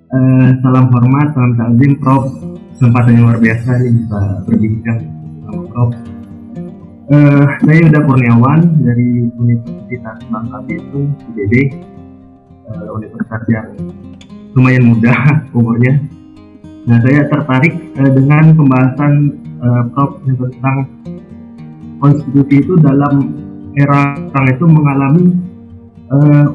Salam hormat, salam takzim, Prof. Kesempatannya luar biasa nih bisa berbincang sama Prof. Saya Yuda Kurniawan dari Universitas Bangka Belitung, IBB, universitas yang lumayan muda umurnya. Nah, saya tertarik dengan pembahasan Prof tentang konstitusi itu dalam era sekarang itu mengalami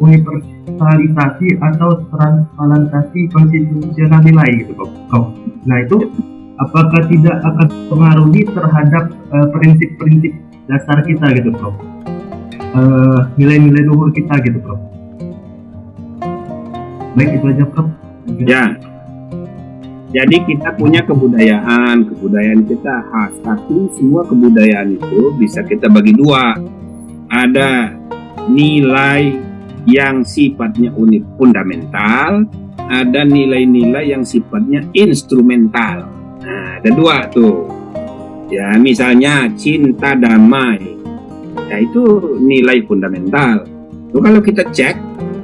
universalisasi atau transparansi konstitusional nilai gitu, Prof. Nah, itu apakah tidak akan mempengaruhi terhadap prinsip-prinsip dasar kita gitu, Prof? Nilai-nilai luhur kita gitu, Prof. Baik, itu aja, Prof. Ya. Jadi kita punya kebudayaan kita khas, tapi semua kebudayaan itu bisa kita bagi dua. Ada nilai yang sifatnya fundamental, ada nilai-nilai yang sifatnya instrumental. Nah, ada dua tuh. Ya, misalnya cinta damai. Ya, itu nilai fundamental. Tuh, kalau kita cek,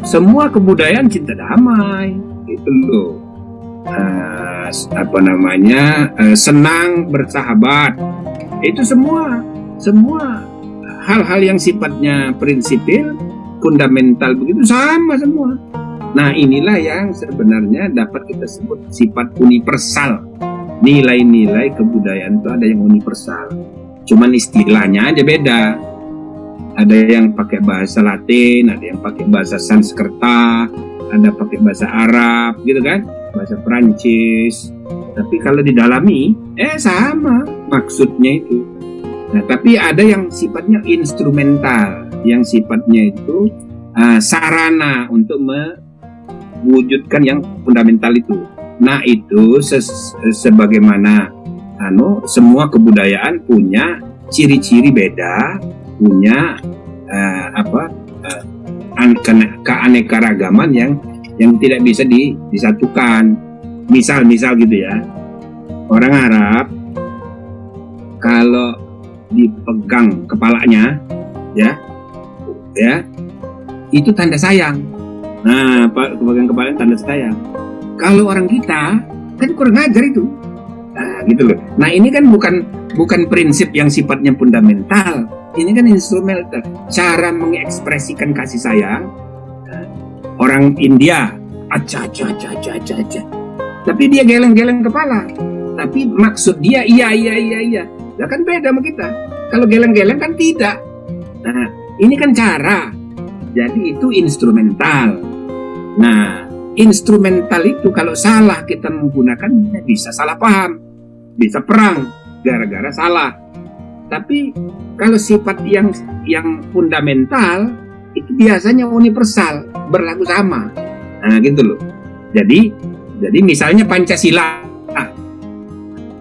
semua kebudayaan cinta damai, gitu loh. Senang bersahabat, itu semua hal-hal yang sifatnya prinsipil, fundamental begitu sama semua. Nah, inilah yang sebenarnya dapat kita sebut sifat universal. Nilai-nilai kebudayaan itu ada yang universal, cuman istilahnya aja beda. Ada yang pakai bahasa Latin, ada yang pakai bahasa Sanskerta, ada pakai bahasa Arab gitu kan, bahasa Perancis. Tapi kalau didalami sama maksudnya itu. Nah, tapi ada yang sifatnya instrumental, yang sifatnya itu sarana untuk mewujudkan yang fundamental itu. Nah, itu sebagaimana semua kebudayaan punya ciri-ciri beda, punya keanekaragaman yang tidak bisa disatukan. Misal gitu ya, orang Arab kalau dipegang kepalanya ya itu tanda sayang. Nah, pegang kepalanya tanda sayang. Kalau orang kita kan kurang ajar itu. Nah, gitu loh. Nah, ini kan bukan prinsip yang sifatnya fundamental. Ini kan instrumental, cara mengekspresikan kasih sayang. Orang India, aja. Tapi dia geleng-geleng kepala. Tapi maksud dia iya. Nah, kan beda sama kita. Kalau geleng-geleng kan tidak. Nah, ini kan cara. Jadi itu instrumental. Nah, instrumental itu kalau salah kita menggunakannya bisa salah paham, bisa perang gara-gara salah. Tapi kalau sifat yang fundamental itu biasanya universal, berlaku sama. Nah, gitu loh. Jadi misalnya Pancasila.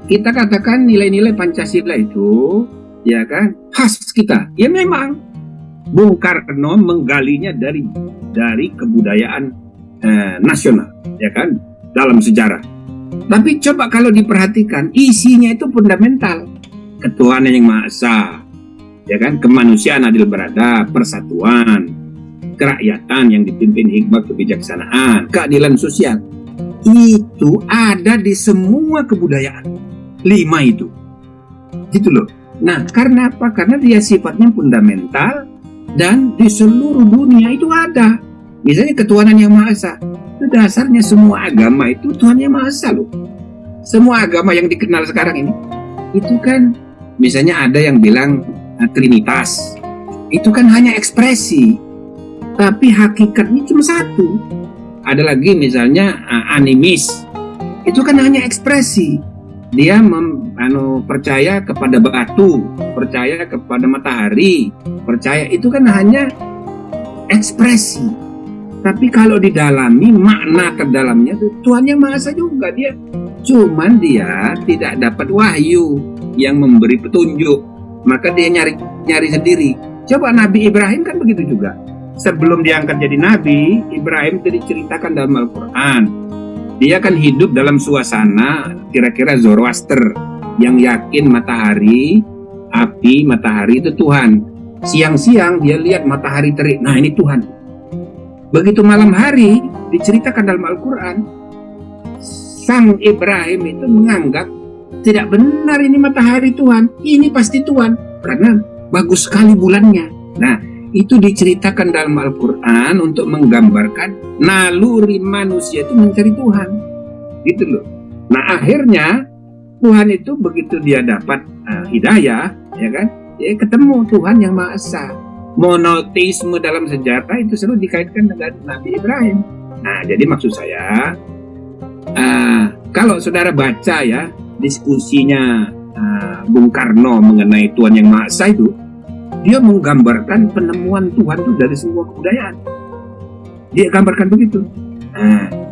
Kita katakan nilai-nilai Pancasila itu ya kan khas kita. Ya memang Bung Karno menggalinya dari kebudayaan nasional, ya kan, dalam sejarah. Tapi coba kalau diperhatikan, isinya itu fundamental. Ketuhanan yang Maha Esa, ya kan, kemanusiaan adil beradab, persatuan, kerakyatan yang dipimpin hikmat kebijaksanaan, keadilan sosial. Itu ada di semua kebudayaan. 5 itu. Gitu loh. Nah, karena apa? Karena dia sifatnya fundamental dan di seluruh dunia itu ada. Misalnya ketuhanan yang Maha Esa. Itu dasarnya semua agama itu Tuhan yang Maha Esa loh. Semua agama yang dikenal sekarang ini. Itu kan misalnya ada yang bilang Trinitas. Itu kan hanya ekspresi. Tapi hakikatnya cuma satu. Ada lagi misalnya animis. Itu kan hanya ekspresi. Dia percaya kepada batu, percaya kepada matahari, percaya itu kan hanya ekspresi. Tapi kalau didalami makna terdalamnya itu Tuhan yang Maha Esa juga dia. Cuman dia tidak dapat wahyu yang memberi petunjuk, maka dia nyari sendiri. Coba Nabi Ibrahim kan begitu juga. Sebelum diangkat jadi nabi, Ibrahim itu diceritakan dalam Al-Quran. Dia kan hidup dalam suasana kira-kira Zoroaster yang yakin matahari, api, matahari itu Tuhan. Siang-siang dia lihat matahari terik, nah ini Tuhan. Begitu malam hari diceritakan dalam Al-Quran, Sang Ibrahim itu menganggap tidak benar ini matahari Tuhan, ini pasti Tuhan, karena bagus sekali bulannya. Nah, itu diceritakan dalam Al-Quran untuk menggambarkan naluri manusia itu mencari Tuhan, gitu loh. Nah, akhirnya Tuhan itu begitu dia dapat hidayah, ya kan, dia ketemu Tuhan yang Maha Esa. Monoteisme dalam sejarah itu selalu dikaitkan dengan Nabi Ibrahim. Nah, jadi maksud saya, kalau saudara baca ya diskusinya Bung Karno mengenai Tuhan yang Maha Esa itu, dia menggambarkan penemuan Tuhan itu dari semua kebudayaan. Dia gambarkan begitu.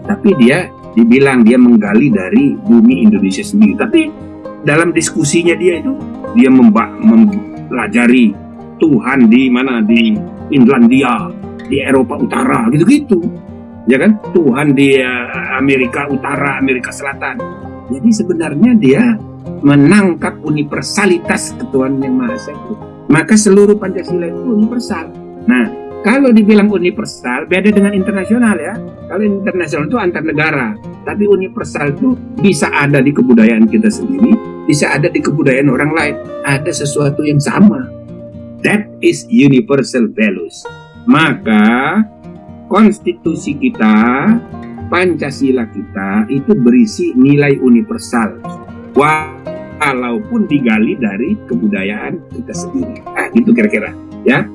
Tapi dia dibilang dia menggali dari bumi Indonesia sendiri. Tapi dalam diskusinya dia itu, dia mempelajari Tuhan di mana, di Finlandia, di Eropa Utara, gitu-gitu. Ya kan? Tuhan di Amerika Utara, Amerika Selatan. Jadi sebenarnya dia menangkap universalitas ketuhanan yang Maha Esa itu. Maka seluruh Pancasila itu universal. Nah, kalau dibilang universal, beda dengan internasional ya. Kalau internasional itu antar negara. Tapi universal itu bisa ada di kebudayaan kita sendiri, bisa ada di kebudayaan orang lain. Ada sesuatu yang sama. That is universal values. Maka konstitusi kita, Pancasila kita itu berisi nilai universal. Walaupun digali dari kebudayaan kita sendiri. Gitu kira-kira, ya.